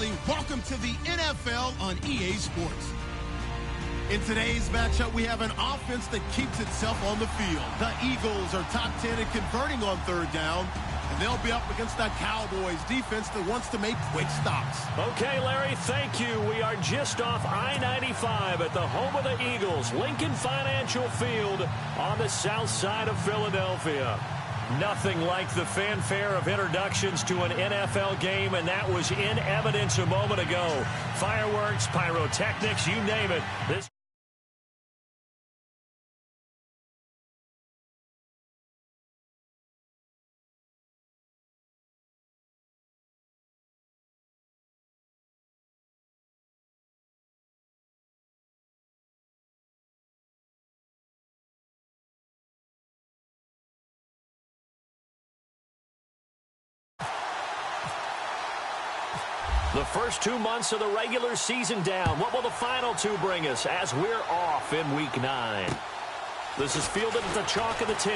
Absolutely. Welcome to the NFL on EA Sports. In today's matchup, we have an offense that keeps itself on the field. The Eagles are top 10 in converting on third down, and they'll be up against the Cowboys defense that wants to make quick stops. Okay, Larry, thank you. We are just off I-95 at the home of the Eagles, Lincoln Financial Field on the south side of Philadelphia. Nothing like the fanfare of introductions to an NFL game, and that was in evidence a moment ago. Fireworks, pyrotechnics, you name it. The first 2 months of the regular season down. What will the final two bring us as we're off in Week 9? This is fielded at the chalk of the 10.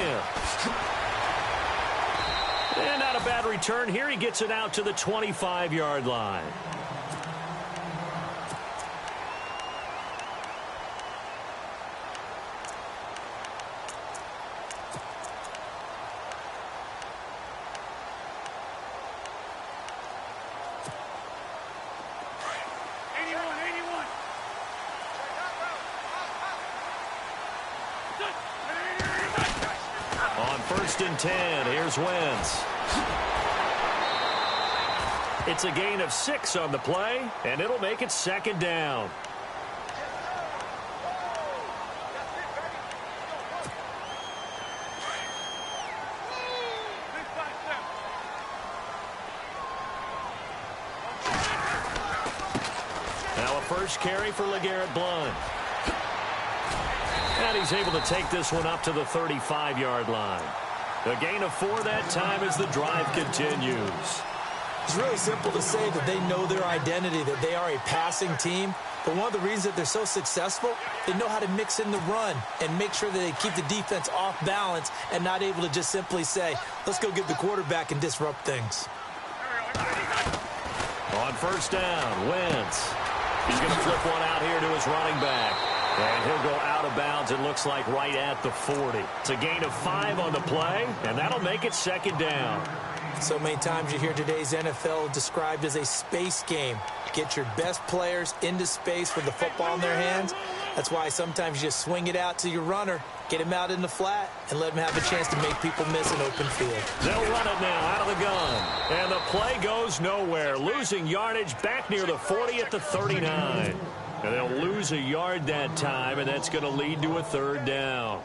And not a bad return here. He gets it out to the 25-yard line. First and 10. Here's Wentz. It's a gain of 6 on the play, and it'll make it second down. Now a first carry for LeGarrette Blount. And he's able to take this one up to the 35-yard line. A gain of 4 that time as the drive continues. It's really simple to say that they know their identity, that they are a passing team. But one of the reasons that they're so successful, they know how to mix in the run and make sure that they keep the defense off balance and not able to just simply say, let's go get the quarterback and disrupt things. On first down, Wentz. He's going to flip one out here to his running back. And he'll go out of bounds, it looks like, right at the 40. It's a gain of 5 on the play, and that'll make it second down. So many times you hear today's NFL described as a space game. Get your best players into space with the football in their hands. That's why sometimes you just swing it out to your runner, get him out in the flat, and let him have a chance to make people miss an open field. They'll run it now out of the gun. And the play goes nowhere. Losing yardage back near the 40 at the 39. And they'll lose a yard that time, and that's going to lead to a third down.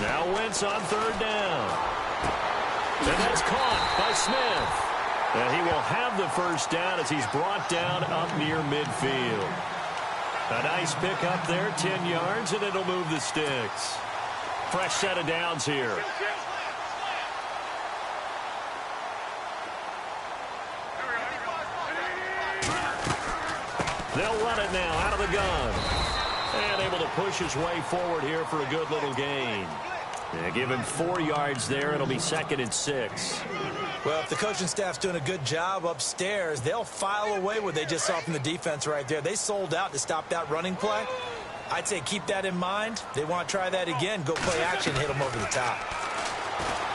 Now Wentz on third down. And that's caught by Smith. And he will have the first down as he's brought down up near midfield. A nice pick up there, 10 yards, and it'll move the sticks. Fresh set of downs here. They'll run it now out of the gun. And able to push his way forward here for a good little gain. Yeah, give him 4 yards there. It'll be second and 6. Well, if the coaching staff's doing a good job upstairs, they'll file away what they just saw from the defense right there. They sold out to stop that running play. I'd say keep that in mind. They want to try that again. Go play action, hit them over the top.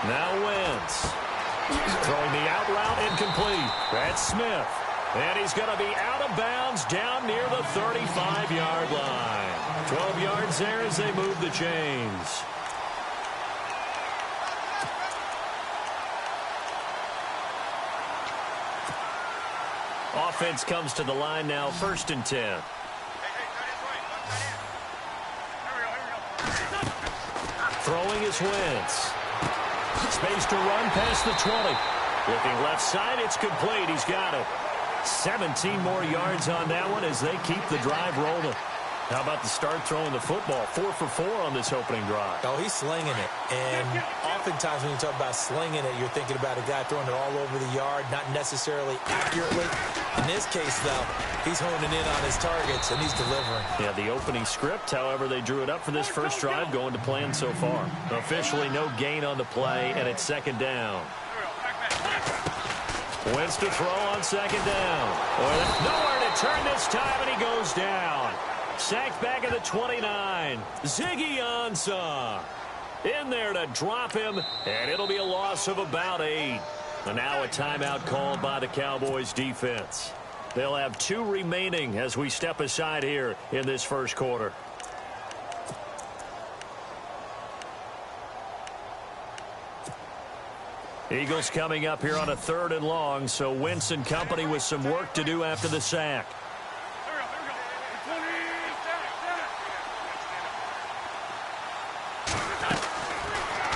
Now Wentz. Throwing the out route incomplete. That's Smith. And he's going to be out of bounds down near the 35-yard line. 12 yards there as they move the chains. Offense comes to the line now, first and 10. Throwing is Wentz. Space to run past the 20. Looking left side, it's complete. He's got it. 17 more yards on that one as they keep the drive rolling. How about the start throwing the football? 4 for 4 on this opening drive. Oh, he's slinging it. And oftentimes when you talk about slinging it, you're thinking about a guy throwing it all over the yard, not necessarily accurately. In this case, though, he's honing in on his targets, and he's delivering. Yeah, the opening script, however, they drew it up for this first drive, going to plan so far. Officially no gain on the play, and it's second down. Wentz to throw on second down. Nowhere to turn this time, and he goes down. Sacked back at the 29. Ziggy Ansah in there to drop him, and it'll be a loss of about 8. And now a timeout called by the Cowboys defense. They'll have 2 remaining as we step aside here in this first quarter. Eagles coming up here on a 3rd and long, so Wentz and company with some work to do after the sack.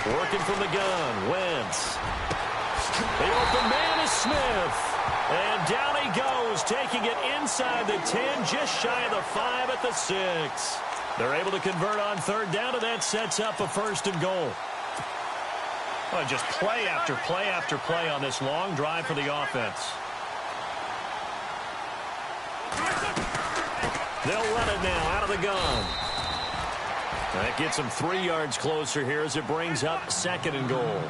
Working from the gun, Wentz. The open man is Smith. And down he goes, taking it inside the 10, just shy of the 5 at the 6. They're able to convert on 3rd down, and that sets up a 1st and goal. Well, just play after play after play on this long drive for the offense. They'll run it now out of the gun. That gets them 3 yards closer here as it brings up 2nd and goal.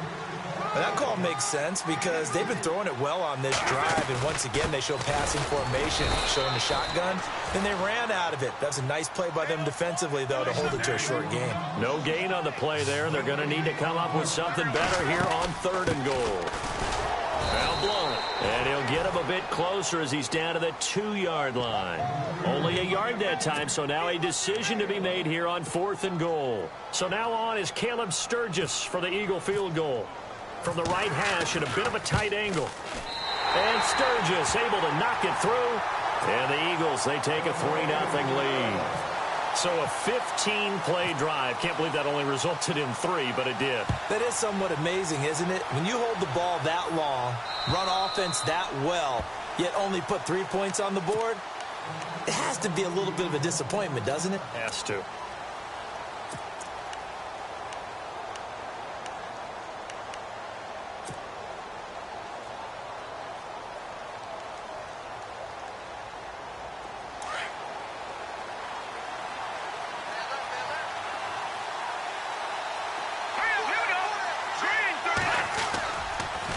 That call makes sense because they've been throwing it well on this drive, and once again they show passing formation, showing the shotgun, and they ran out of it. That's a nice play by them defensively, though, to hold it to a short game. No gain on the play there. They're going to need to come up with something better here on 3rd and goal. Foul blown. And he'll get him a bit closer as he's down to the 2-yard line. Only a yard that time, so now a decision to be made here on 4th and goal. So now on is Caleb Sturgis for the Eagle field goal. From the right hash at a bit of a tight angle. And Sturgis able to knock it through. And the Eagles, they take a 3-0 lead. So a 15-play drive. Can't believe that only resulted in 3, but it did. That is somewhat amazing, isn't it? When you hold the ball that long, run offense that well, yet only put 3 points on the board, it has to be a little bit of a disappointment, doesn't it? Has to.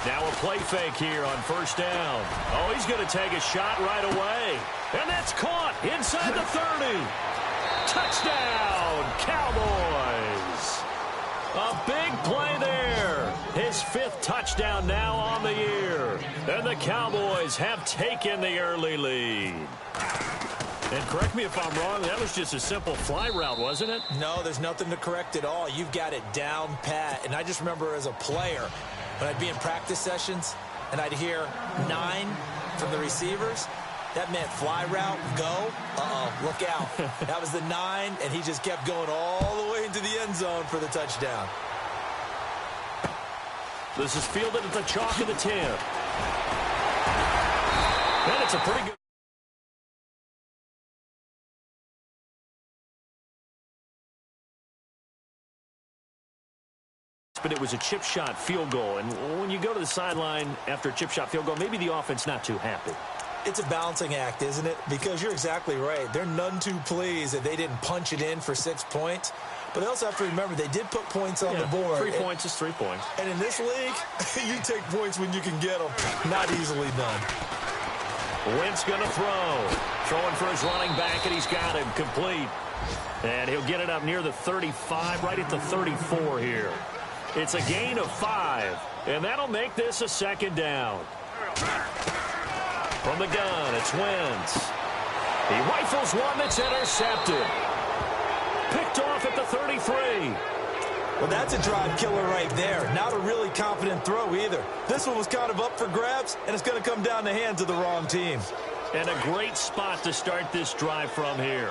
Now a play fake here on 1st down. Oh, he's going to take a shot right away. And that's caught inside the 30. Touchdown, Cowboys. A big play there. His 5th touchdown now on the year. And the Cowboys have taken the early lead. And correct me if I'm wrong, that was just a simple fly route, wasn't it? No, there's nothing to correct at all. You've got it down pat. And I just remember as a player, when I'd be in practice sessions and I'd hear 9 from the receivers, that meant fly route, go, look out. That was the 9, and he just kept going all the way into the end zone for the touchdown. This is fielded at the chalk of the 10. And it's a pretty good. But it was a chip shot field goal. And when you go to the sideline after a chip shot field goal, maybe the offense not too happy. It's a balancing act, isn't it? Because you're exactly right. They're none too pleased that they didn't punch it in for 6 points. But they also have to remember they did put points on the board. 3 points is 3 points. And in this league, you take points when you can get them. Not easily done. Wentz going to throw. Throwing for his running back, and he's got him complete. And he'll get it up near the 35, right at the 34 here. It's a gain of 5, and that'll make this a 2nd down. From the gun, it's Wentz. He rifles one that's intercepted. Picked off at the 33. Well, that's a drive killer right there. Not a really confident throw either. This one was kind of up for grabs, and it's going to come down the hands of the wrong team. And a great spot to start this drive from here.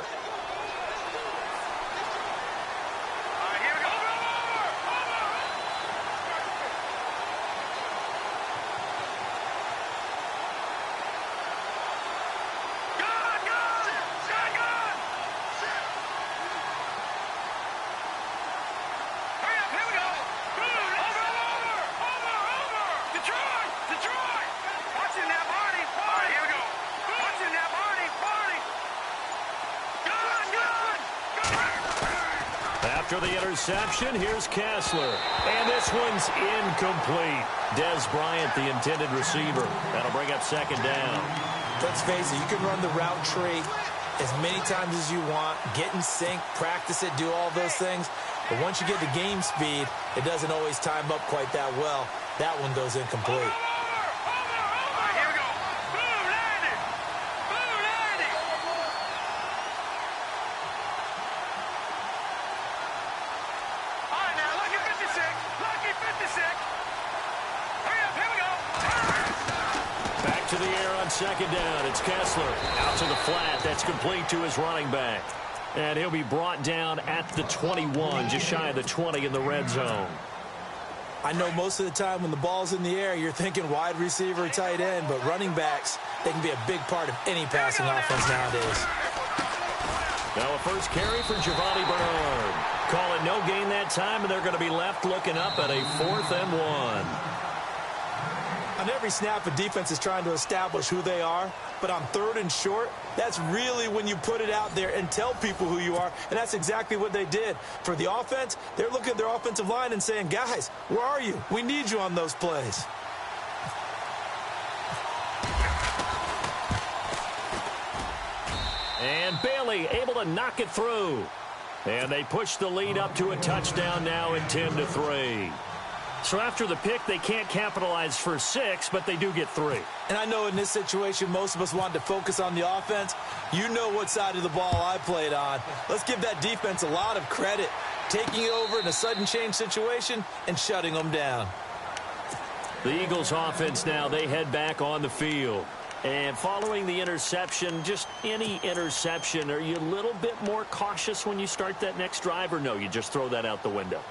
After the interception, here's Kessler. And this one's incomplete. Des Bryant, the intended receiver. That'll bring up second down. Let's face it, you can run the route tree as many times as you want, get in sync, practice it, do all those things. But once you get the game speed, it doesn't always time up quite that well. That one goes incomplete. To the air on second down. It's Kessler out to the flat. That's complete to his running back. And he'll be brought down at the 21, just shy of the 20 in the red zone. I know most of the time when the ball's in the air, you're thinking wide receiver, tight end, but running backs, they can be a big part of any passing offense nowadays. Now a first carry for Giovanni Bernard. Call it no gain that time, and they're going to be left looking up at a 4th and 1. On every snap, a defense is trying to establish who they are, but on 3rd and short, that's really when you put it out there and tell people who you are, and that's exactly what they did. For the offense, they're looking at their offensive line and saying, guys, where are you? We need you on those plays. And Bailey able to knock it through. And they push the lead up to a touchdown now at 10-3. So after the pick, they can't capitalize for 6, but they do get 3. And I know in this situation, most of us wanted to focus on the offense. You know what side of the ball I played on. Let's give that defense a lot of credit, taking it over in a sudden change situation and shutting them down. The Eagles offense now, they head back on the field. And following the interception, just any interception, are you a little bit more cautious when you start that next drive, or no, you just throw that out the window?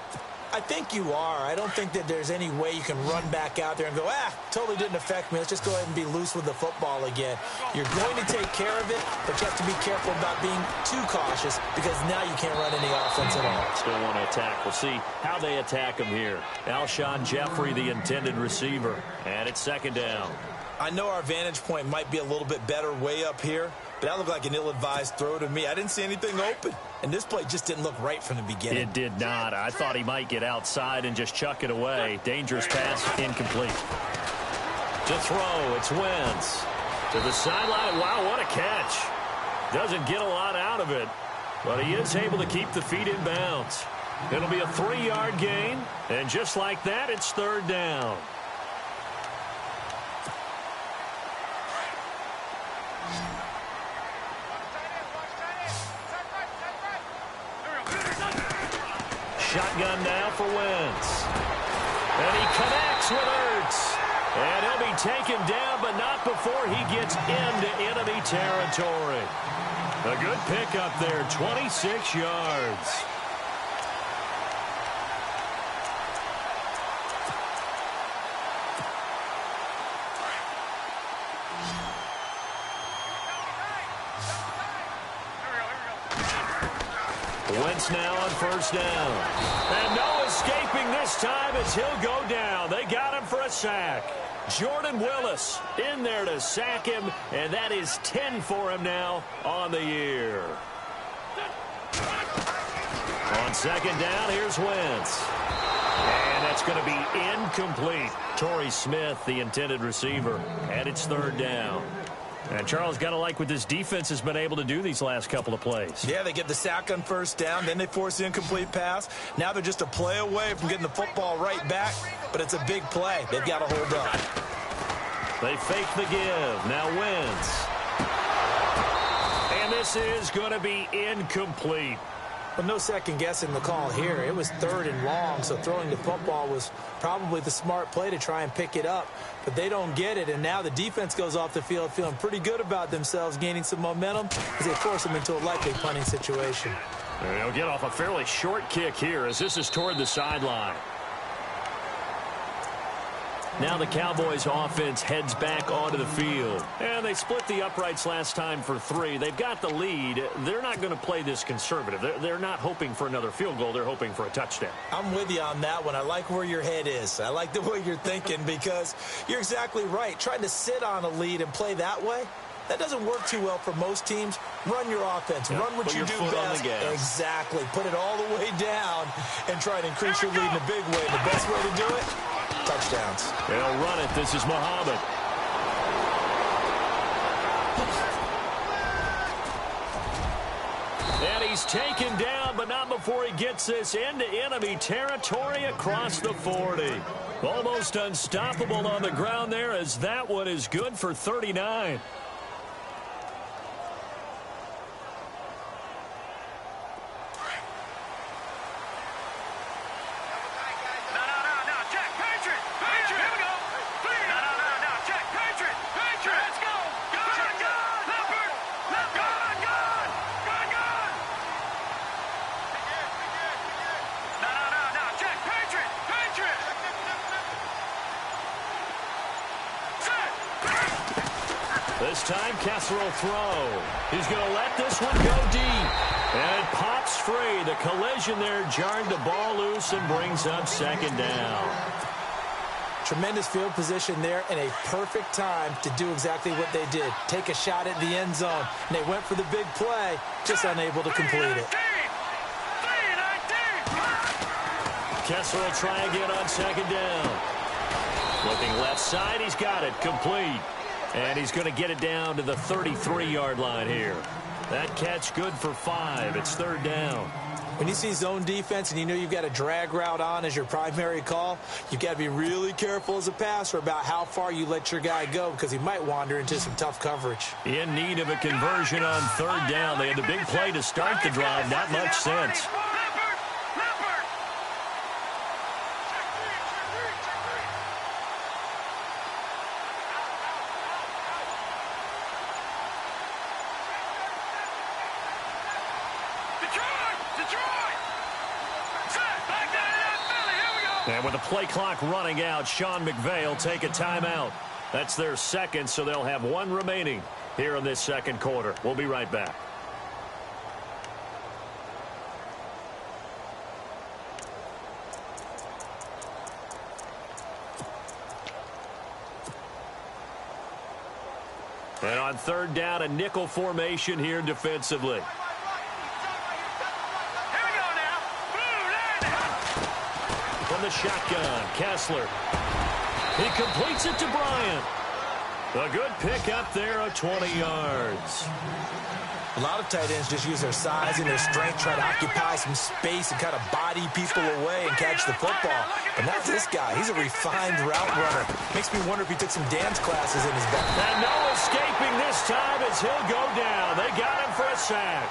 I think you are. I don't think that there's any way you can run back out there and go, totally didn't affect me. Let's just go ahead and be loose with the football again. You're going to take care of it, but you have to be careful about being too cautious because now you can't run any offense at all. Still want to attack. We'll see how they attack him here. Alshon Jeffrey, the intended receiver, and it's second down. I know our vantage point might be a little bit better way up here, but that looked like an ill-advised throw to me. I didn't see anything open, and this play just didn't look right from the beginning. It did not. I thought he might get outside and just chuck it away. Dangerous pass, incomplete. To throw, it's Wentz. To the sideline. Wow, what a catch. Doesn't get a lot out of it, but he is able to keep the feet in bounds. It'll be a 3-yard gain, and just like that, it's 3rd down. Shotgun now for Wentz. And he connects with Ertz. And he'll be taken down, but not before he gets into enemy territory. A good pickup there, 26 yards. Wentz now on 1st down. And no escaping this time as he'll go down. They got him for a sack. Jordan Willis in there to sack him, and that is 10 for him now on the year. On 2nd down, here's Wentz. And that's going to be incomplete. Torrey Smith, the intended receiver, and it's 3rd down. And Charles, got to like what this defense has been able to do these last couple of plays. Yeah, they get the sack on 1st down, then they force the incomplete pass. Now they're just a play away from getting the football right back, but it's a big play. They've got to hold up. They fake the give. Now Wentz. And this is going to be incomplete. Well, no second guessing the call here. It was 3rd and long, so throwing the football was probably the smart play to try and pick it up. But they don't get it, and now the defense goes off the field feeling pretty good about themselves, gaining some momentum as they force them into a likely punting situation. They'll get off a fairly short kick here as this is toward the sideline. Now the Cowboys offense heads back onto the field. And they split the uprights last time for 3. They've got the lead. They're not going to play this conservative. They're not hoping for another field goal. They're hoping for a touchdown. I'm with you on that one. I like where your head is. I like the way you're thinking because you're exactly right. Trying to sit on a lead and play that way, That doesn't work too well for most teams. Run your offense. Yep. Run what you do best. Exactly. Put it all the way down and try to increase your lead in a big way. The best way to do it, touchdowns. They'll run it. This is Muhammad. And he's taken down, but not before he gets this into enemy territory across the 40. Almost unstoppable on the ground there, as that one is good for 39. This time, Kessler will throw. He's going to let this one go deep. And it pops free. The collision there jarred the ball loose and brings up second down. Tremendous field position there and a perfect time to do exactly what they did. Take a shot at the end zone. And they went for the big play, just unable to complete it. Kessler will try again on second down. Looking left side, he's got it. Complete. And he's going to get it down to the 33-yard line here. That catch good for 5. It's third down. When you see zone defense and you know you've got a drag route on as your primary call, you've got to be really careful as a passer about how far you let your guy go because he might wander into some tough coverage. In need of a conversion on third down. They had the big play to start the drive. Not much sense. And with the play clock running out, Sean McVay will take a timeout. That's their second, so they'll have one remaining here in this second quarter. We'll be right back. And on third down, a nickel formation here defensively. From the shotgun, Kessler. He completes it to Bryant. A good pick up there of 20 yards. A lot of tight ends just use their size and their strength, try to occupy some space and kind of body people away and catch the football. But not this guy. He's a refined route runner. Makes me wonder if he took some dance classes in his back. And no escaping this time as he'll go down. They got him for a sack.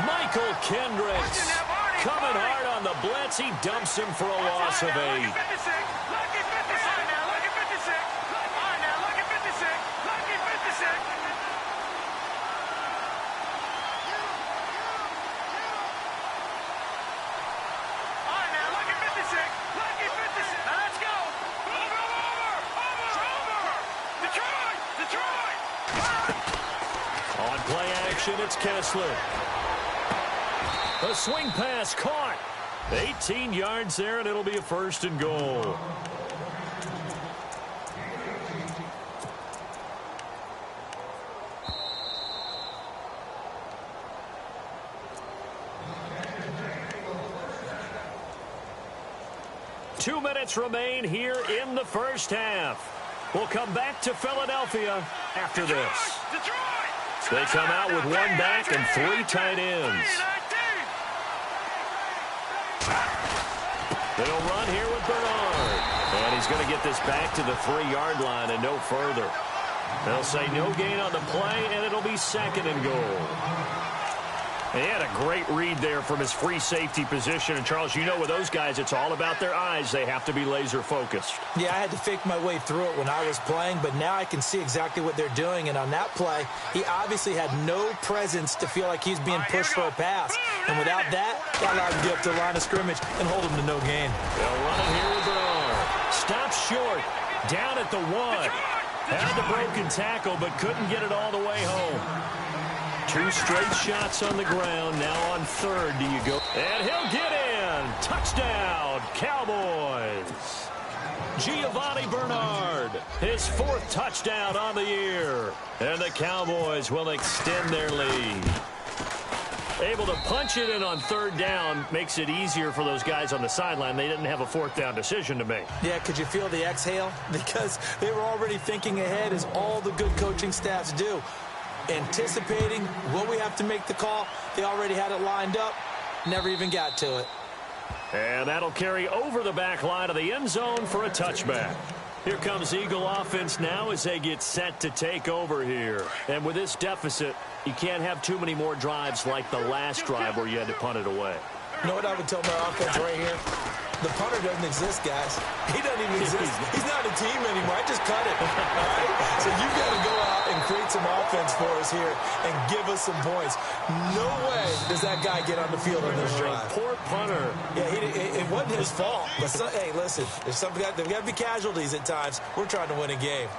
Michael Kendricks coming hard on the blitz. He dumps him for a loss of 8. On play action, it's Kessler. A swing pass caught. 18 yards there, and it'll be a first and goal. Two minutes remain here in the first half. We'll come back to Philadelphia after this. They come out with one back and 3 tight ends. They'll run here with Bernard. And he's going to get this back to the 3-yard line and no further. They'll say no gain on the play, and it'll be second and goal. And he had a great read there from his free safety position. And, Charles, you know with those guys, it's all about their eyes. They have to be laser-focused. Yeah, I had to fake my way through it when I was playing, but now I can see exactly what they're doing. And on that play, he obviously had no presence to feel like he's being pushed for a pass. And without that allowed him to get up to the line of scrimmage and hold him to no gain. They'll run it here with Bernard. Stops short. Down at the 1. Had the broken tackle, but couldn't get it all the way home. 2 straight shots on the ground. Now on third, do you go? And he'll get in. Touchdown, Cowboys. Giovanni Bernard, his 4th touchdown on the year. And the Cowboys will extend their lead. Able to punch it in on 3rd down makes it easier for those guys on the sideline. They didn't have a 4th down decision to make. Yeah, could you feel the exhale? Because they were already thinking ahead, as all the good coaching staffs do. Anticipating what we have to make the call. They already had it lined up. Never even got to it. And that'll carry over the back line of the end zone for a touchback. Here comes Eagle offense now as they get set to take over here. And with this deficit, you can't have too many more drives like the last drive where you had to punt it away. You know what I would tell my offense right here? The punter doesn't exist, guys. He doesn't even exist. He's not a team anymore. I just cut it. All right? So you've got to go out and create some offense for us here and give us some points. No way does that guy get on the field on this drive. Poor punter. Yeah, it wasn't his fault. But hey, listen, there's got to be casualties at times. We're trying to win a game.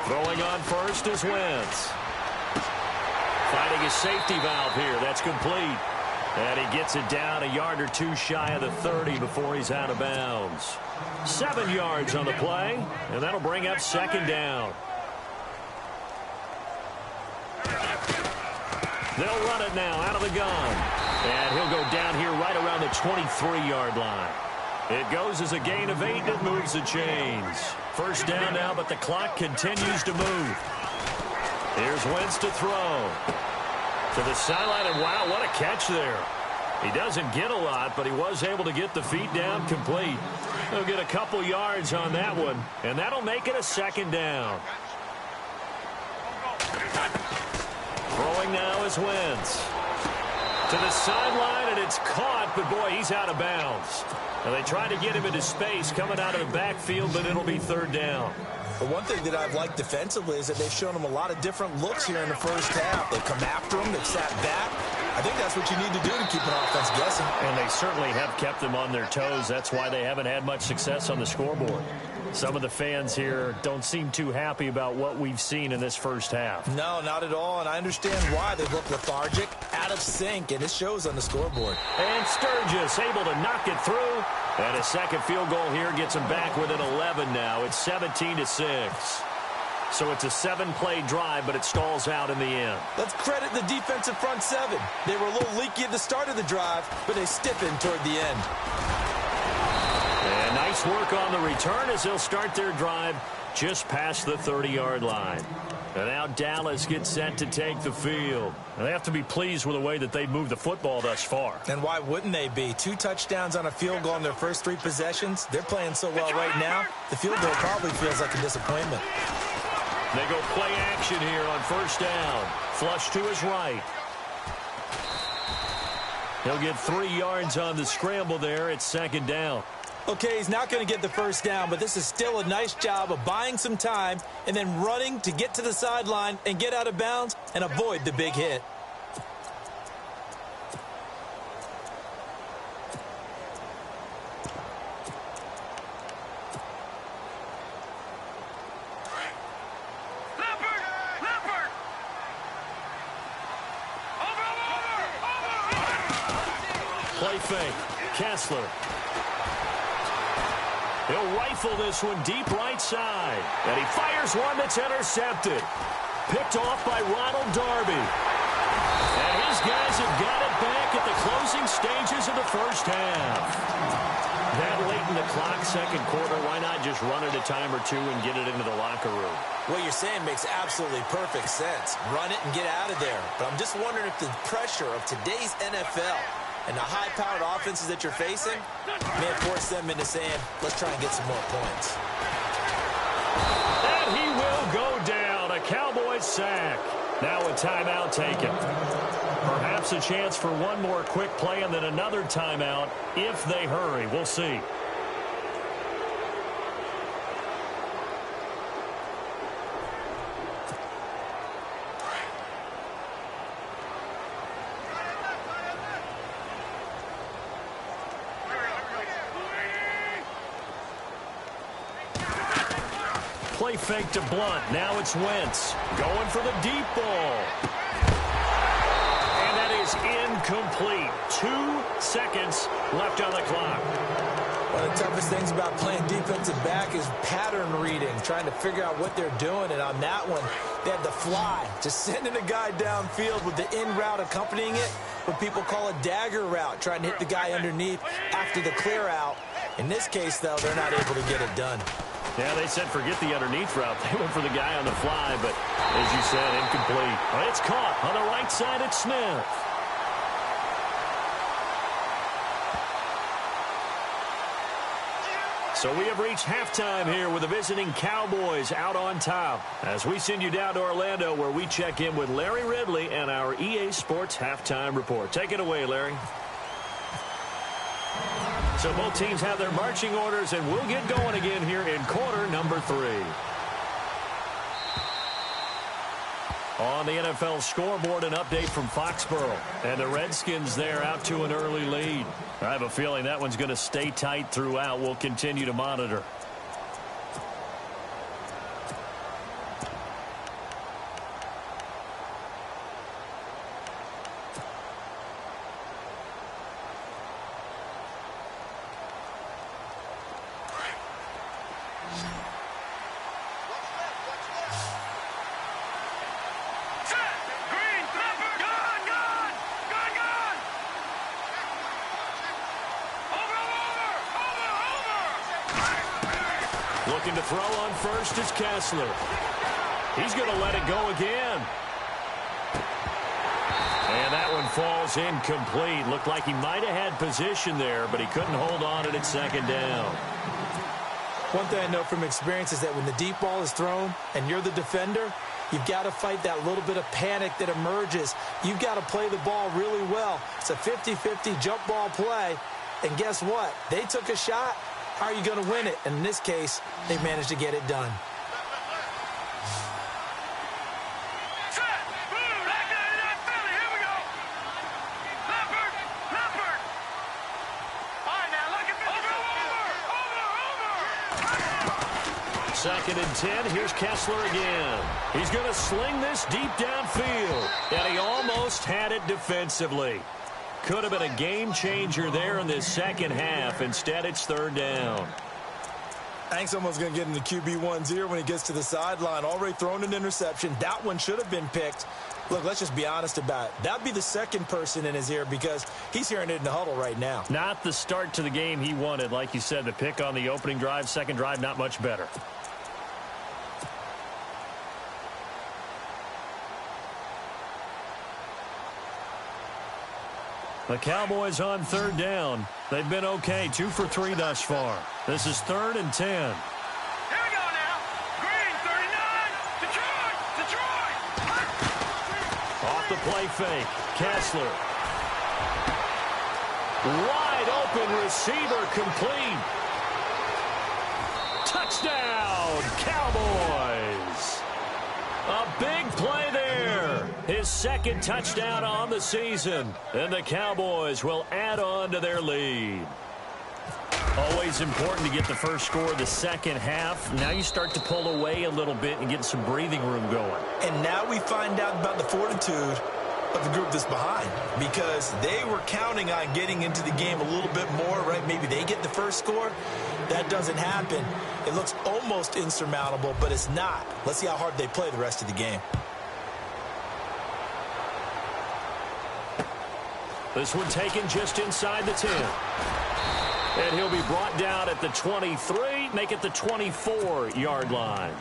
Throwing on first is Wentz. Finding his safety valve here. That's complete. And he gets it down a yard or 2 shy of the 30 before he's out of bounds. 7 yards on the play, and that'll bring up 2nd down. They'll run it now out of the gun. And he'll go down here right around the 23-yard line. It goes as a gain of 8, and it moves the chains. 1st down now, but the clock continues to move. Here's Wentz to throw. To the sideline, and wow, what a catch there. He doesn't get a lot, but he was able to get the feet down complete. He'll get a couple yards on that one, and that'll make it a 2nd down. Throwing now is Wentz. To the sideline, and it's caught, but boy, he's out of bounds. And they try to get him into space coming out of the backfield, but it'll be 3rd down. But one thing that I've liked defensively is that they've shown him a lot of different looks here in the 1st half. They've come after him. They've sat back. I think that's what you need to do to keep an offense guessing. And they certainly have kept them on their toes. That's why they haven't had much success on the scoreboard. Some of the fans here don't seem too happy about what we've seen in this 1st half. No, not at all, and I understand why. They look lethargic, out of sync, and it shows on the scoreboard. And Sturgis able to knock it through. And a 2nd field goal here gets them back within 11 now. It's 17-6. So it's a 7-play drive, but it stalls out in the end. Let's credit the defensive front 7. They were a little leaky at the start of the drive, but they stiffened toward the end. And nice work on the return as they'll start their drive just past the 30-yard line. And now Dallas gets set to take the field. And they have to be pleased with the way that they've moved the football thus far. And why wouldn't they be? 2 touchdowns on a field goal in their first 3 possessions. They're playing so well right now, the field goal probably feels like a disappointment. They go play action here on 1st down. Flush to his right. He'll get 3 yards on the scramble there. It's 2nd down. Okay, he's not going to get the 1st down, but this is still a nice job of buying some time and then running to get to the sideline and get out of bounds and avoid the big hit. Play fake. Kessler. He'll rifle this one deep right side. And he fires one that's intercepted. Picked off by Ronald Darby. And his guys have got it back at the closing stages of the 1st half. That late in the clock, 2nd quarter, why not just run it a time or 2 and get it into the locker room? What you're saying makes absolutely perfect sense. Run it and get out of there. But I'm just wondering if the pressure of today's NFL and the high-powered offenses that you're facing may have forced them into saying, let's try and get some more points. And he will go down. A Cowboys sack. Now a timeout taken. Perhaps a chance for one more quick play and then another timeout if they hurry. We'll see. play fake to Blunt. Now it's Wentz going for the deep ball. And that is incomplete. 2 seconds left on the clock. One of the toughest things about playing defensive back is pattern reading, trying to figure out what they're doing. And on that one, they had the fly, just sending a guy downfield with the in route accompanying it, what people call a dagger route, trying to hit the guy underneath after the clear out. In this case, though, they're not able to get it done. Yeah, they said forget the underneath route. They went for the guy on the fly, but as you said, incomplete. Well, it's caught on the right side at Smith. So we have reached halftime here with the visiting Cowboys out on top. As we send you down to Orlando, where we check in with Larry Ridley and our EA Sports Halftime Report. Take it away, Larry. So both teams have their marching orders, and we'll get going again here in quarter number 3. On the NFL scoreboard, an update from Foxborough. And the Redskins there out to an early lead. I have a feeling that one's going to stay tight throughout. We'll continue to monitor. Looking to throw on first is Kessler. He's going to let it go again. And that one falls incomplete. Looked like he might have had position there, but he couldn't hold on to it at second down. One thing I know from experience is that when the deep ball is thrown and you're the defender, you've got to fight that little bit of panic that emerges. You've got to play the ball really well. It's a 50-50 jump ball play. And guess what? They took a shot. How are you going to win it? And in this case, they managed to get it done. Second and 10. Here's Kessler again. He's going to sling this deep downfield. And he almost had it defensively. Could have been a game changer there in this second half. Instead, it's third down. I think someone's going to get in the QB1-0 when he gets to the sideline. Already thrown an interception. That one should have been picked. Look, let's just be honest about it. That would be the second person in his ear because he's hearing it in the huddle right now. Not the start to the game he wanted. Like you said, the pick on the opening drive, second drive, not much better. The Cowboys on third down. They've been okay, 2 for 3 thus far. This is 3rd and 10. Here we go now. Green, 39. Detroit. Off the play fake. Kessler. Wide open receiver complete. Touchdown, Cowboys. A big play there. His second touchdown on the season. And the Cowboys will add on to their lead. Always important to get the first score of the second half. Now you start to pull away a little bit and get some breathing room going. And now we find out about the fortitude of the group that's behind because they were counting on getting into the game a little bit more, right? Maybe they get the first score. That doesn't happen. It looks almost insurmountable, but it's not. Let's see how hard they play the rest of the game. This one taken just inside the 10. And he'll be brought down at the 23, make it the 24-yard line.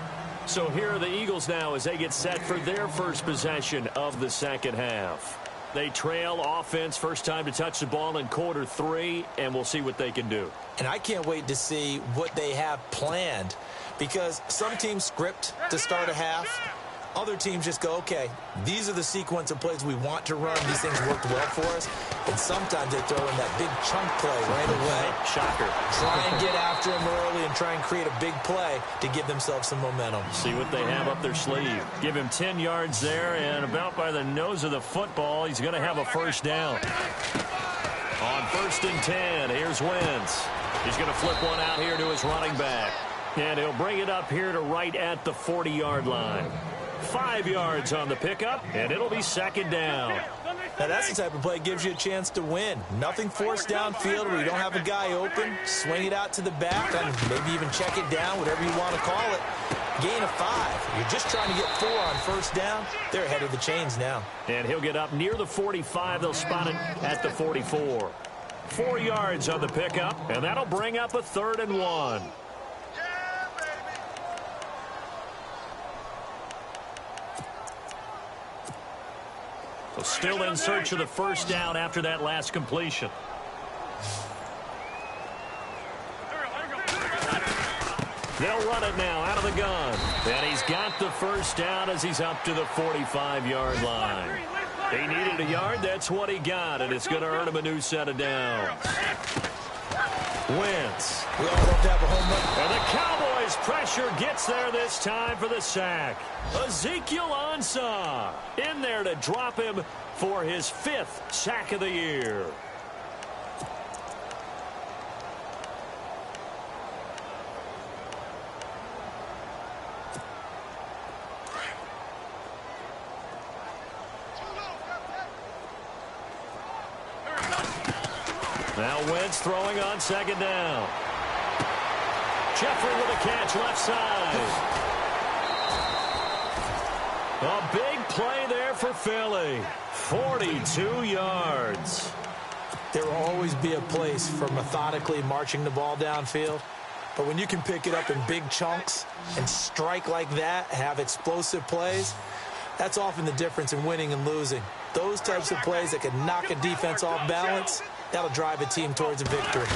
So here are the Eagles now as they get set for their first possession of the second half. They trail offense, first time to touch the ball in quarter 3, and we'll see what they can do. And I can't wait to see what they have planned because some teams script to start a half. Other teams just go, okay, these are the sequence of plays we want to run. These things worked well for us. And sometimes they throw in that big chunk play right away. Shocker. Try and get after him early and try and create a big play to give themselves some momentum. See what they have up their sleeve. Give him 10 yards there, and about by the nose of the football, he's going to have a first down. On 1st and 10, here's Wentz. He's going to flip one out here to his running back. And he'll bring it up here to right at the 40-yard line. 5 yards on the pickup, and it'll be second down. Now, that's the type of play that gives you a chance to win. Nothing forced downfield where you don't have a guy open. Swing it out to the back, and maybe even check it down, whatever you want to call it. Gain of 5. You're just trying to get 4 on first down. They're ahead of the chains now. And he'll get up near the 45. They'll spot it at the 44. 4 yards on the pickup, and that'll bring up a 3rd and 1. So still in search of the first down after that last completion. They'll run it now out of the gun. And he's got the first down as he's up to the 45-yard line. He needed a yard. That's what he got, and it's going to earn him a new set of downs. Wentz. We all love to have a home run. And the Cowboys' pressure gets there this time for the sack. Ezekiel Ansah in there to drop him for his 5th sack of the year. Now Wentz throwing on second down. Jeffrey with a catch left side. A big play there for Philly. 42 yards. There will always be a place for methodically marching the ball downfield. But when you can pick it up in big chunks and strike like that, have explosive plays, that's often the difference in winning and losing. Those types of plays that can knock a defense off balance, that'll drive a team towards a victory.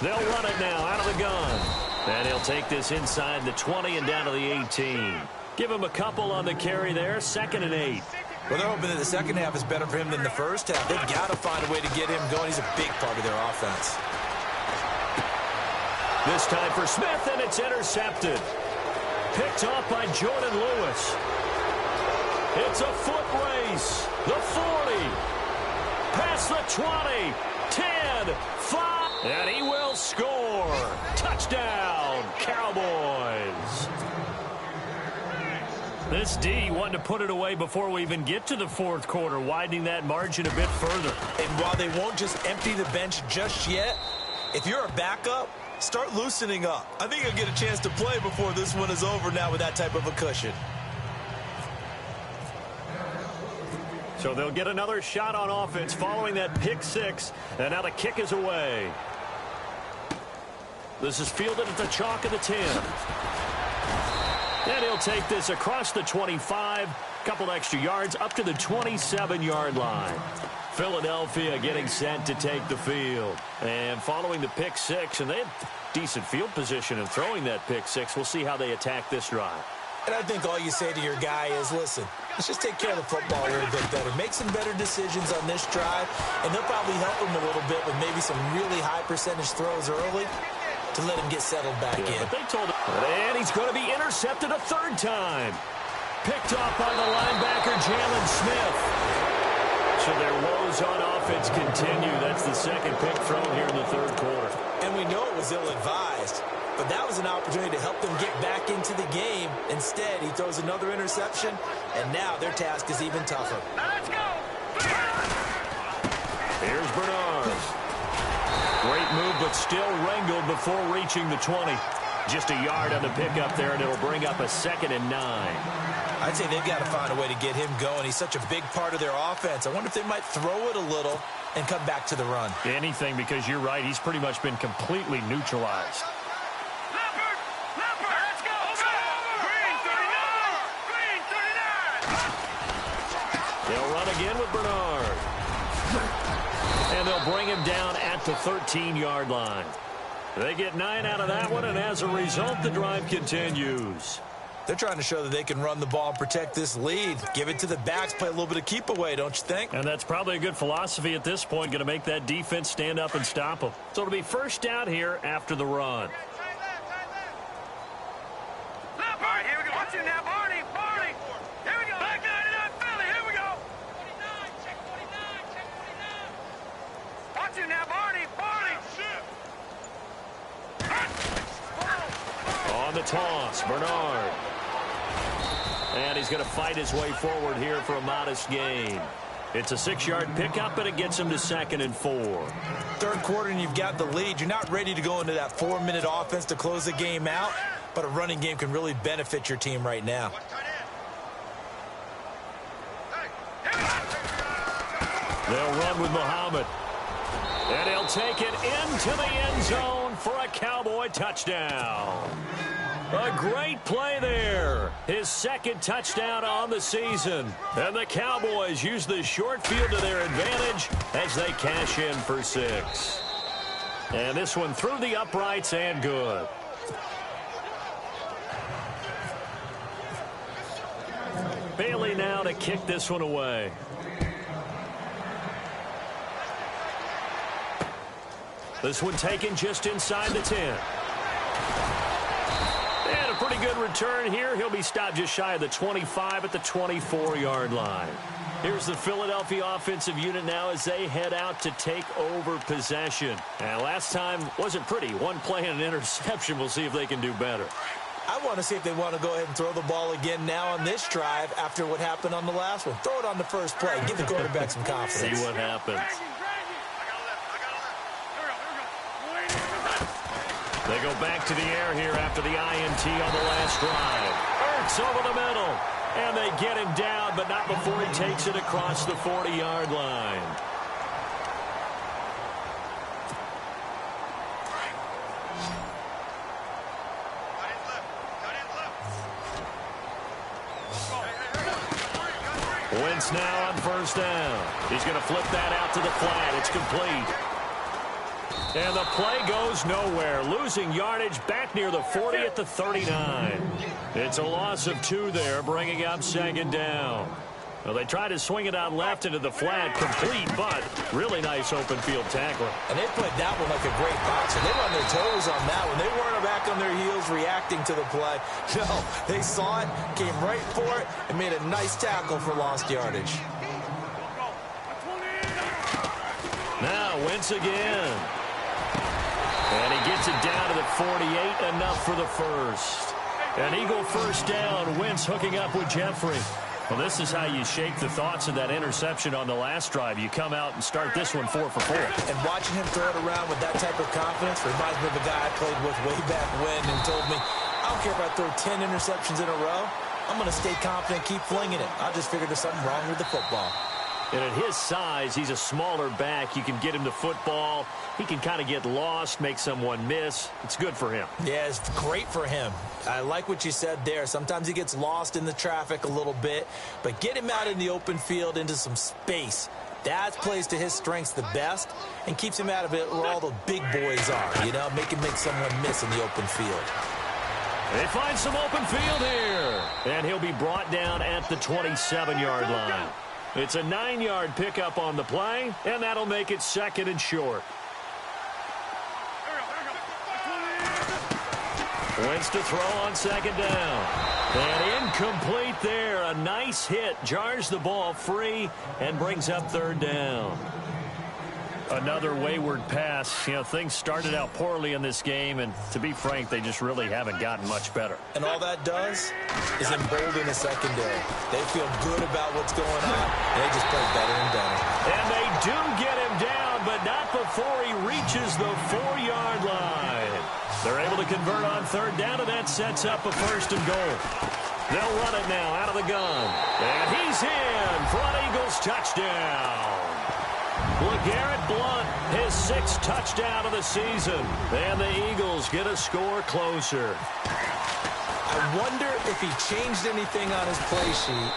They'll run it now out of the gun. And he'll take this inside the 20 and down to the 18. Give him a couple on the carry there. 2nd and 8. Well, they're hoping that the second half is better for him than the first half. They've got to find a way to get him going. He's a big part of their offense. This time for Smith, and it's intercepted. Picked off by Jordan Lewis. It's a foot race. The 40. Past the 20. 10. 5. And he will score. Touchdown, Cowboys. This D wanted to put it away before we even get to the 4th quarter, widening that margin a bit further. And while they won't just empty the bench just yet, if you're a backup, start loosening up. I think you'll get a chance to play before this one is over now with that type of a cushion. So they'll get another shot on offense following that pick 6, and now the kick is away. This is fielded at the chalk of the 10. And he'll take this across the 25, couple extra yards up to the 27-yard line. Philadelphia getting set to take the field. And following the pick 6, and they have decent field position in throwing that pick 6. We'll see how they attack this drive. And I think all you say to your guy is, listen, let's just take care of the football a little bit better. Make some better decisions on this drive, and they'll probably help him a little bit with maybe some really high percentage throws early to let him get settled back in. But they told him, and he's going to be intercepted a 3rd time. Picked off by the linebacker, Jalen Smith. So their woes on offense continue. That's the 2nd pick thrown here in the 3rd quarter. And we know it was ill-advised, but that was an opportunity to help them get back into the game. Instead, he throws another interception, and now their task is even tougher. Now let's go. Here's Bernard. Great move, but still wrangled before reaching the 20. Just a yard on the pickup there, and it'll bring up a 2nd and 9. I'd say they've got to find a way to get him going. He's such a big part of their offense. I wonder if they might throw it a little and come back to the run. Anything, because you're right. He's pretty much been completely neutralized. Leopard, let's go. Green 39. Green 39. They'll run again with Bernard. And they'll bring him down at the 13-yard line. They get 9 out of that one, and as a result, the drive continues. They're trying to show that they can run the ball and protect this lead. Give it to the backs, play a little bit of keep away, don't you think? And that's probably a good philosophy at this point, going to make that defense stand up and stop them. So it'll be first down here after the run. All right, here we go. Watch you now, Barney. Here we go. Back 99, Philly. Here we go. 49, check 49. Watch you now, Barney. on the toss. Bernard. And he's going to fight his way forward here for a modest gain. It's a 6-yard pickup, and it gets him to 2nd and 4. Third quarter, and you've got the lead. You're not ready to go into that 4-minute offense to close the game out, but a running game can really benefit your team right now. They'll run with Muhammad. And he'll take it into the end zone for a Cowboy touchdown. A great play there. His 2nd touchdown on the season. And the Cowboys use the short field to their advantage as they cash in for 6. And this one through the uprights and good. Bailey now to kick this one away. This one taken just inside the 10. And a pretty good return here. He'll be stopped just shy of the 25 at the 24-yard line. Here's the Philadelphia offensive unit now as they head out to take over possession. And last time wasn't pretty. One play and an interception. We'll see if they can do better. I want to see if they want to go ahead and throw the ball again now on this drive after what happened on the last one. Throw it on the first play. Give the quarterback some confidence. See what happens. They go back to the air here after the INT on the last drive. Ertz over the middle. And they get him down, but not before he takes it across the 40-yard line. Wentz now on first down. He's going to flip that out to the flat. It's complete. And the play goes nowhere. Losing yardage back near the 40 at the 39. It's a loss of 2 there, bringing up 2nd down. Well, they try to swing it out left into the flat, complete, but really nice open field tackling. And they played that one like a great boxer. They were on their toes on that one. They weren't back on their heels reacting to the play. No, they saw it, came right for it, and made a nice tackle for lost yardage. Now, Wentz again. And he gets it down to the 48, enough for the first. An Eagle first down, Wentz hooking up with Jeffrey. Well, this is how you shake the thoughts of that interception on the last drive. You come out and start this one 4 for 4. And watching him throw it around with that type of confidence reminds me of a guy I played with way back when and told me, I don't care if I throw 10 interceptions in a row. I'm going to stay confident, keep flinging it. I just figured there's something wrong with the football. And at his size, he's a smaller back. You can get him the football. He can kind of get lost, make someone miss. It's good for him. Yeah, it's great for him. I like what you said there. Sometimes he gets lost in the traffic a little bit, but get him out in the open field into some space. That plays to his strengths the best and keeps him out of it where all the big boys are, you know, make someone miss in the open field. They find some open field here, and he'll be brought down at the 27-yard line. It's a 9-yard pickup on the play, and that'll make it 2nd and short. Wentz to throw on 2nd down. And incomplete there. A nice hit. Jars the ball free and brings up 3rd down. Another wayward pass. You know, things started out poorly in this game, and to be frank, they just really haven't gotten much better. And all that does is embolden the secondary. They feel good about what's going on, and they just play better and better. And they do get him down, but not before he reaches the 4-yard line. They're able to convert on 3rd down, and that sets up a 1st and goal. They'll run it now out of the gun. And he's in for an Eagles touchdown. LeGarrette Blount, his 6th touchdown of the season. And the Eagles get a score closer. I wonder if he changed anything on his play sheet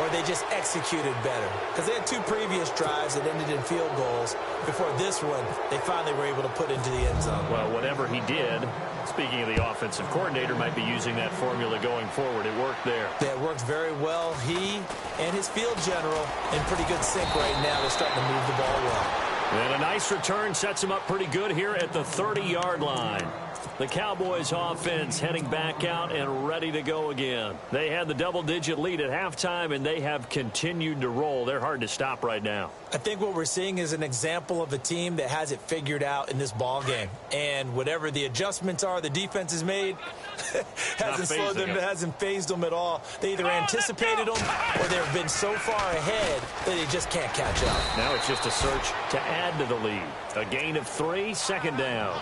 or they just executed better. Because they had 2 previous drives that ended in field goals. Before this one, they finally were able to put into the end zone. Well, whatever he did, speaking of the offensive coordinator, might be using that formula going forward. It worked there. Yeah, it worked very well. He and his field general in pretty good sync right now. They're starting to move the ball well. And a nice return sets him up pretty good here at the 30-yard line. The Cowboys offense heading back out and ready to go again. They had the double-digit lead at halftime, and they have continued to roll. They're hard to stop right now. I think what we're seeing is an example of a team that has it figured out in this ball game. And whatever the adjustments are the defense has made hasn't slowed them, hasn't phased them at all. They either anticipated them or they've been so far ahead that they just can't catch up. Now it's just a search to add to the lead. A gain of 3, second down.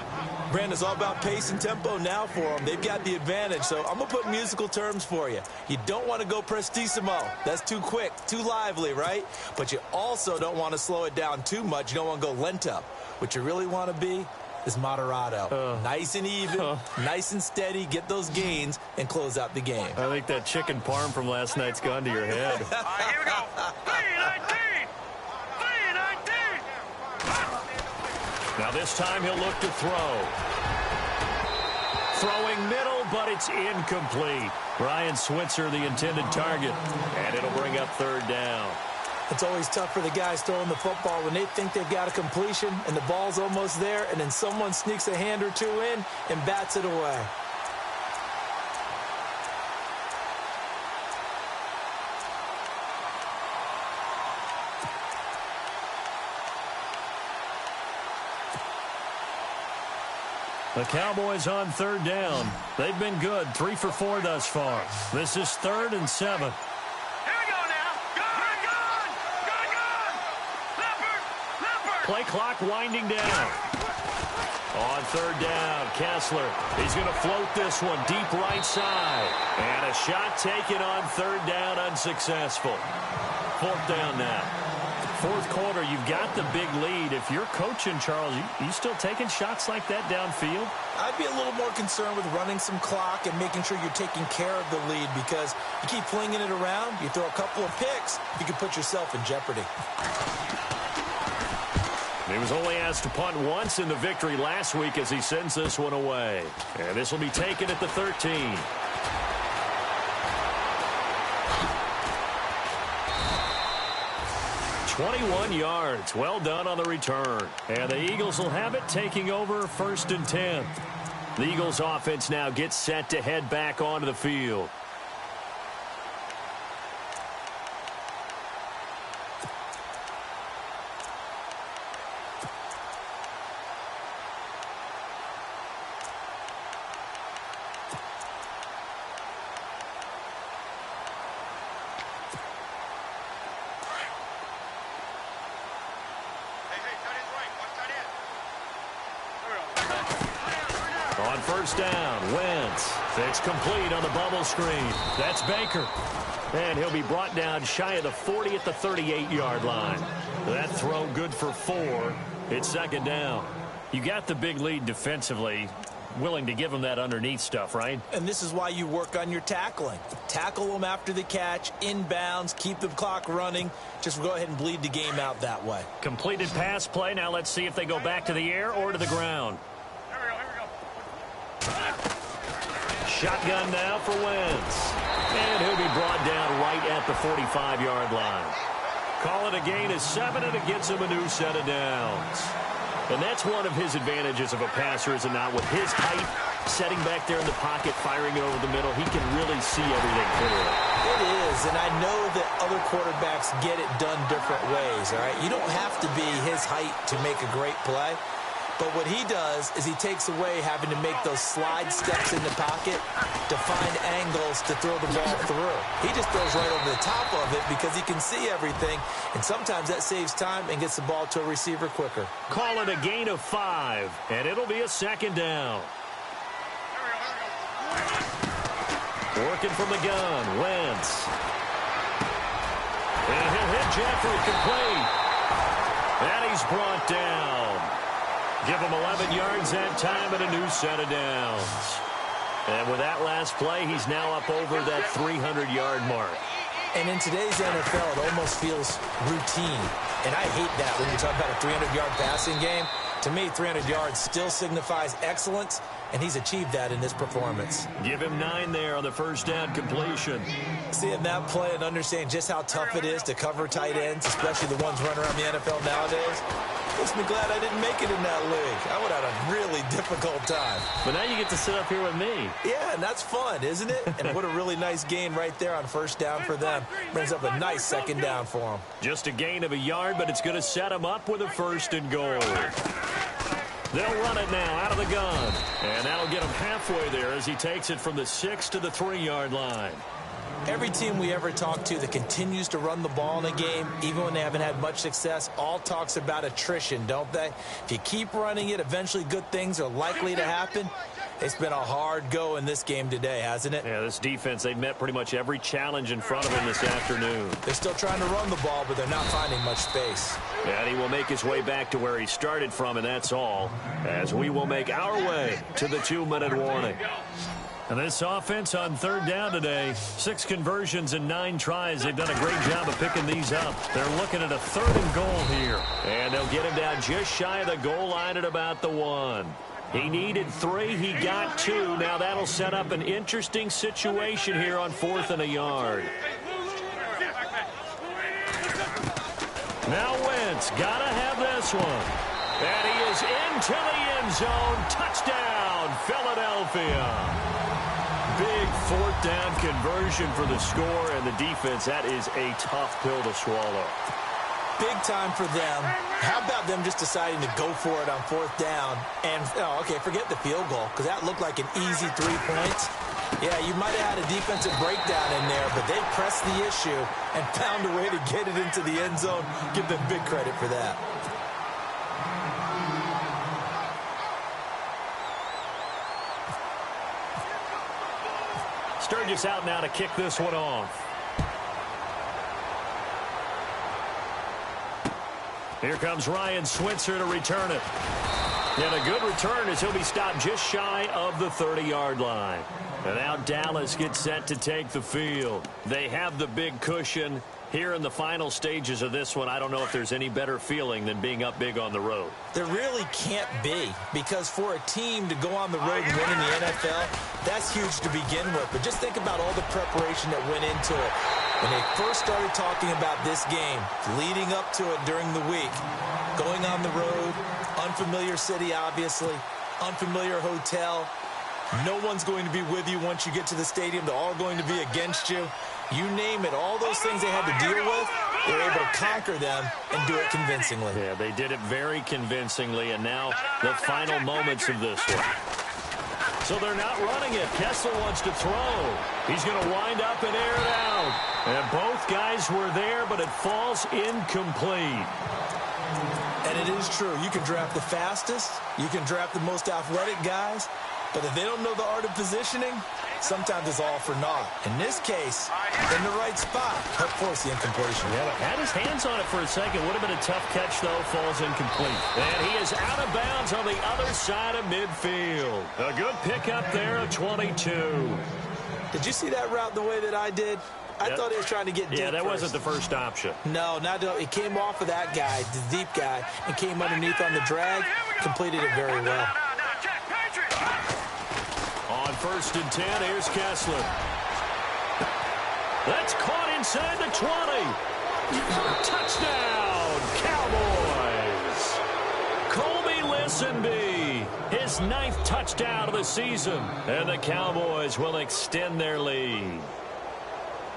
Brandon, it's all about pace and tempo now for them. They've got the advantage, so I'm going to put musical terms for you. You don't want to go prestissimo. That's too quick, too lively, right? But you also don't want to slow it down too much. You don't want to go lento. What you really want to be is moderato. Nice and even, nice and steady, get those gains, and close out the game. I think that chicken parm from last night's gone to your head. All right, here we go. 3-19. Now this time he'll look to throw. Throwing middle, but it's incomplete. Ryan Switzer, the intended target. And it'll bring up third down. It's always tough for the guys throwing the football when they think they've got a completion and the ball's almost there, and then someone sneaks a hand or two in and bats it away. The Cowboys on third down. They've been good, 3 for 4 thus far. This is 3rd and 7. Here we go now. Gun! Leopard! Play clock winding down. On third down, Kessler. He's going to float this one deep right side. And a shot taken on third down, unsuccessful. 4th down now. 4th quarter, you've got the big lead. If you're coaching, Charles, you still taking shots like that downfield? I'd be a little more concerned with running some clock and making sure you're taking care of the lead, because you keep flinging it around, you throw a couple of picks, you can put yourself in jeopardy. He was only asked to punt once in the victory last week as he sends this one away. And this will be taken at the 13. 21 yards. Well done on the return. And the Eagles will have it, taking over 1st and 10. The Eagles offense now gets set to head back onto the field. On 1st down, Wentz. It's complete on the bubble screen. That's Baker. And he'll be brought down shy of the 40 at the 38-yard line. That throw good for 4. It's 2nd down. You got the big lead defensively. Willing to give them that underneath stuff, right? And this is why you work on your tackling. Tackle them after the catch, inbounds, keep the clock running. Just go ahead and bleed the game out that way. Completed pass play. Now let's see if they go back to the air or to the ground. Shotgun now for Wentz. And he'll be brought down right at the 45-yard line. Call it a gain of 7, and it gets him a new set of downs. And that's one of his advantages of a passer, is it not? With his height, setting back there in the pocket, firing it over the middle, he can really see everything clearly. It is, and I know that other quarterbacks get it done different ways, all right? You don't have to be his height to make a great play. But what he does is he takes away having to make those slide steps in the pocket to find angles to throw the ball through. He just throws right over the top of it because he can see everything, and sometimes that saves time and gets the ball to a receiver quicker. Call it a gain of 5, and it'll be a 2nd down. Working from the gun, Wentz. And he'll hit Jeffrey complete. And he's brought down. Give him 11 yards that time and a new set of downs. And with that last play, he's now up over that 300-yard mark. And in today's NFL, it almost feels routine. And I hate that when you talk about a 300-yard passing game. To me, 300 yards still signifies excellence, and he's achieved that in this performance. Give him 9 there on the 1st down completion. Seeing that play and understanding just how tough it is to cover tight ends, especially the ones running around the NFL nowadays, Makes me glad I didn't make it in that league. I would have had a really difficult time. But now you get to sit up here with me. Yeah, and that's fun, isn't it? And what a really nice gain right there on first down for them. Brings up a nice second down for them. Just a gain of a yard, but it's going to set them up with a 1st and goal. They'll run it now out of the gun. And that'll get him halfway there as he takes it from the 6 to the 3-yard line. Every team we ever talk to that continues to run the ball in a game, even when they haven't had much success, all talks about attrition, don't they? If you keep running it, eventually good things are likely to happen. It's been a hard go in this game today, hasn't it? Yeah, this defense, they've met pretty much every challenge in front of them this afternoon. They're still trying to run the ball, but they're not finding much space. And he will make his way back to where he started from, and that's all, as we will make our way to the 2-minute warning. And this offense on 3rd down today, 6 conversions and 9 tries. They've done a great job of picking these up. They're looking at a 3rd and goal here. And they'll get him down just shy of the goal line at about the 1. He needed 3. He got 2. Now that'll set up an interesting situation here on 4th and a yard. Now Wentz, gotta have this one. And he is into the end zone. Touchdown, Philadelphia. Big 4th down conversion for the score, and the defense, that is a tough pill to swallow. Big time for them. How about them just deciding to go for it on 4th down? And, okay, forget the field goal, because that looked like an easy 3 points. Yeah, you might have had a defensive breakdown in there, but they pressed the issue and found a way to get it into the end zone. Give them big credit for that. Sturgis out now to kick this one off. Here comes Ryan Switzer to return it. And a good return as he'll be stopped just shy of the 30-yard line. And now Dallas gets set to take the field. They have the big cushion. Here in the final stages of this one, I don't know if there's any better feeling than being up big on the road. There really can't be, because for a team to go on the road and win in the NFL, that's huge to begin with. But just think about all the preparation that went into it. When they first started talking about this game, leading up to it during the week, going on the road, unfamiliar city, obviously, unfamiliar hotel. No one's going to be with you once you get to the stadium. They're all going to be against you. You name it, all those things they had to deal with, they were able to conquer them and do it convincingly. Yeah, they did it very convincingly, and now the final moments of this one. So they're not running it. Kessler wants to throw. He's going to wind up and air it out. And both guys were there, but it falls incomplete. And it is true. You can draft the fastest. You can draft the most athletic guys. But if they don't know the art of positioning, sometimes it's all for naught. In this case, in the right spot, help force the incompletion. Yeah, had his hands on it for a second. Would have been a tough catch, though. Falls incomplete. And he is out of bounds on the other side of midfield. A good pickup there of 22. Did you see that route the way that I did? I thought he was trying to get deep. Yeah, that first. wasn't the first option. No, not it came off of that guy, the deep guy, and came underneath on the drag. Completed it very well. On 1st and 10, here's Kessler. That's caught inside the 20. Touchdown, Cowboys. Colby Listenby, his 9th touchdown of the season. And the Cowboys will extend their lead.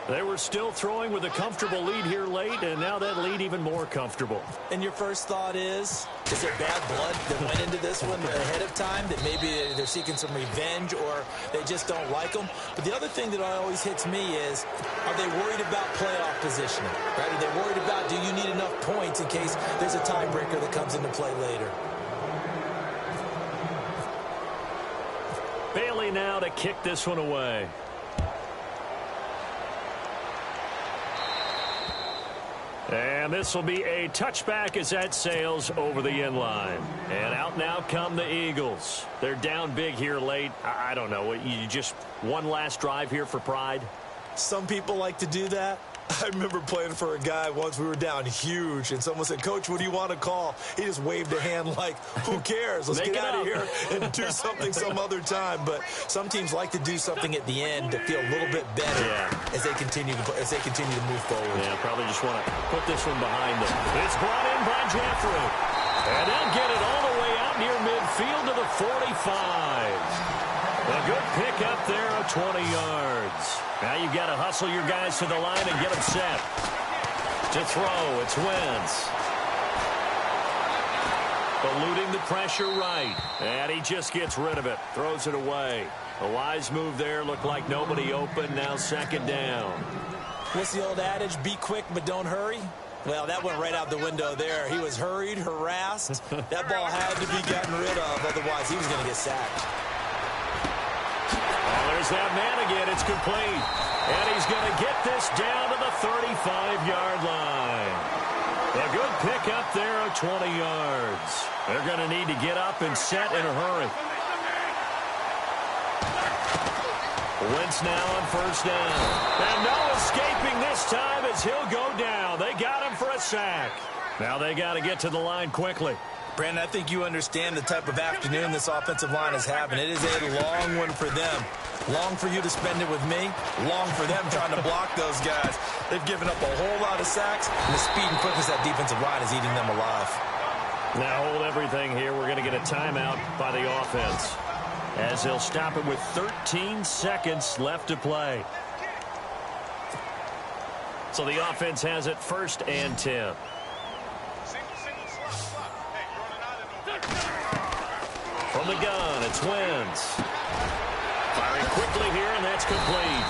They were still throwing with a comfortable lead here late, and now that lead even more comfortable. And your first thought is it bad blood that went into this one ahead of time, that maybe they're seeking some revenge or they just don't like them? But the other thing that always hits me is, are they worried about playoff positioning? Right? Are they worried about, do you need enough points in case there's a tiebreaker that comes into play later? Bailey now to kick this one away. And this will be a touchback as that sails over the end line. And out now come the Eagles. They're down big here late. I don't know. You just one last drive here for pride? Some people like to do that. I remember playing for a guy once. We were down huge, and someone said, "Coach, what do you want to call?" He just waved a hand like, who cares? Let's get out of here and do something some other time. But some teams like to do something at the end to feel a little bit better as they continue to move forward. Yeah, probably just want to put this one behind them. It's brought in by Jeffrey. And they'll get it all the way out near midfield to the 45. A good pick up there of 20 yards. Now you've got to hustle your guys to the line and get them set. To throw, it's Wentz. Eluding the pressure right. And he just gets rid of it. Throws it away. A wise move there. Looked like nobody open. Now second down. What's the old adage? Be quick, but don't hurry. Well, that went right out the window there. He was hurried, harassed. That ball had to be gotten rid of. Otherwise, he was going to get sacked. Oh, there's that man again. It's complete. And he's going to get this down to the 35-yard line. A good pick up there of 20 yards. They're going to need to get up and set in a hurry. Wentz now on first down. And no escaping this time as he'll go down. They got him for a sack. Now they got to get to the line quickly. Brandon, I think you understand the type of afternoon this offensive line is having. It is a long one for them. Long for you to spend it with me. Long for them trying to block those guys. They've given up a whole lot of sacks, and the speed and quickness of that defensive line is eating them alive. Now hold everything here. We're going to get a timeout by the offense, as they'll stop it with 13 seconds left to play. So the offense has it 1st and 10. From the gun, it's Wentz. Firing quickly here, and that's complete.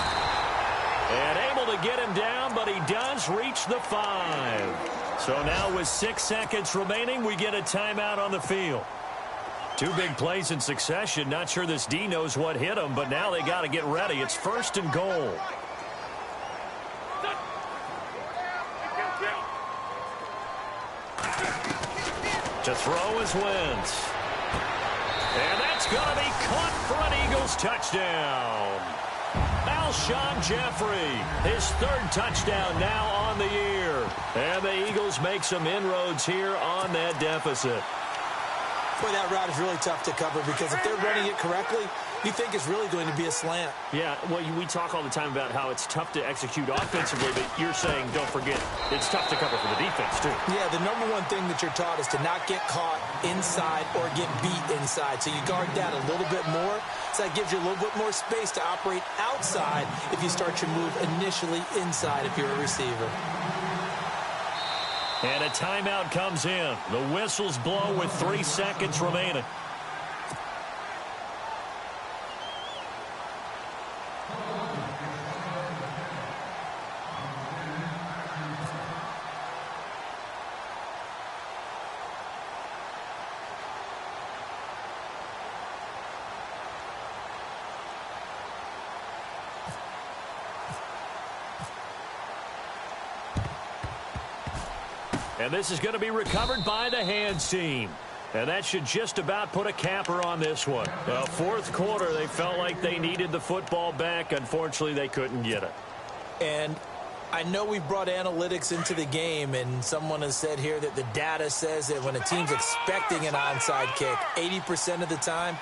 And able to get him down, but he does reach the 5. So now with 6 seconds remaining, we get a timeout on the field. 2 big plays in succession. Not sure this D knows what hit him, but now they got to get ready. It's 1st and goal. To throw is Wentz. And that's going to be caught for an Eagles touchdown. Alshon Jeffrey, his 3rd touchdown now on the year. And the Eagles make some inroads here on that deficit. Boy, that route is really tough to cover because if they're running it correctly, you think it's really going to be a slant. Yeah, well, we talk all the time about how it's tough to execute offensively, but you're saying, don't forget, it's tough to cover for the defense, too. Yeah, the number one thing that you're taught is to not get caught inside or get beat inside. So you guard that a little bit more. So that gives you a little bit more space to operate outside if you start your move initially inside if you're a receiver. And a timeout comes in. The whistles blow with 3 seconds remaining. And this is going to be recovered by the hands team. And that should just about put a capper on this one. Well, 4th quarter, they felt like they needed the football back. Unfortunately, they couldn't get it. And I know we brought analytics into the game, and someone has said here that the data says that when a team's expecting an onside kick, 80% of the time,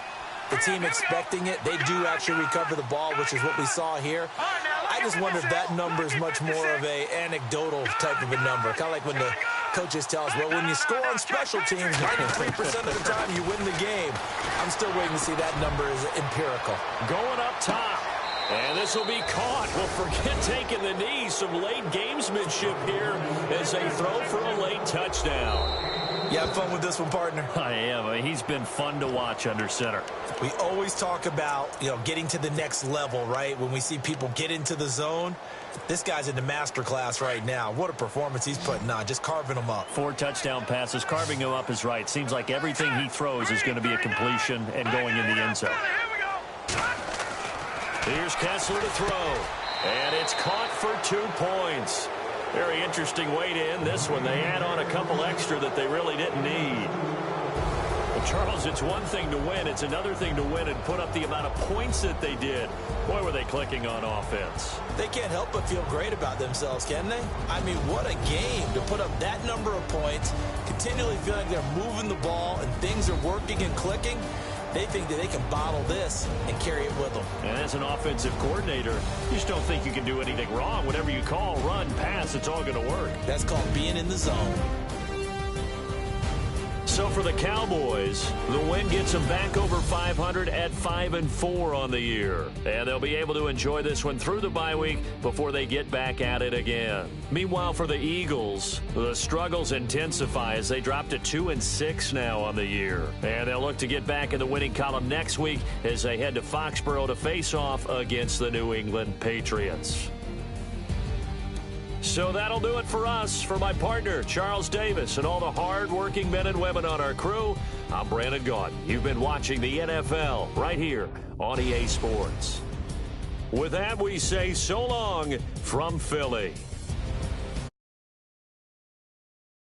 the team expecting it, they do actually recover the ball, which is what we saw here. I just wonder if that number is much more of a anecdotal type of a number. Kind of like when the coaches tell us, well, when you score on special teams, 93% of the time you win the game. I'm still waiting to see that number is empirical. Going up top. And this will be caught. Well, forget taking the knee. Some late gamesmanship here as they throw for a late touchdown. You have fun with this one, partner? I am. He's been fun to watch under center. We always talk about, getting to the next level, right? When we see people get into the zone, this guy's in the master class right now. What a performance he's putting on, just carving them up. 4 touchdown passes. Carving him up is right. Seems like everything he throws is going to be a completion and going in the end zone. Here's Kessler to throw. And it's caught for 2 points. Very interesting way to end this one. They add on a couple extra that they really didn't need. Well, Charles, it's one thing to win. It's another thing to win and put up the amount of points that they did. Boy, were they clicking on offense. They can't help but feel great about themselves, can they? I mean, what a game to put up that number of points, continually feel like they're moving the ball and things are working and clicking. They think that they can bottle this and carry it with them. And as an offensive coordinator, you just don't think you can do anything wrong. Whatever you call, run, pass, it's all going to work. That's called being in the zone. So for the Cowboys, the win gets them back over 500 at 5-4 on the year. And they'll be able to enjoy this one through the bye week before they get back at it again. Meanwhile, for the Eagles, the struggles intensify as they drop to 2-6 now on the year. And they'll look to get back in the winning column next week as they head to Foxborough to face off against the New England Patriots. So that'll do it for us. For my partner, Charles Davis, and all the hard-working men and women on our crew, I'm Brandon Gaudin. You've been watching the NFL right here on EA Sports. With that, we say so long from Philly.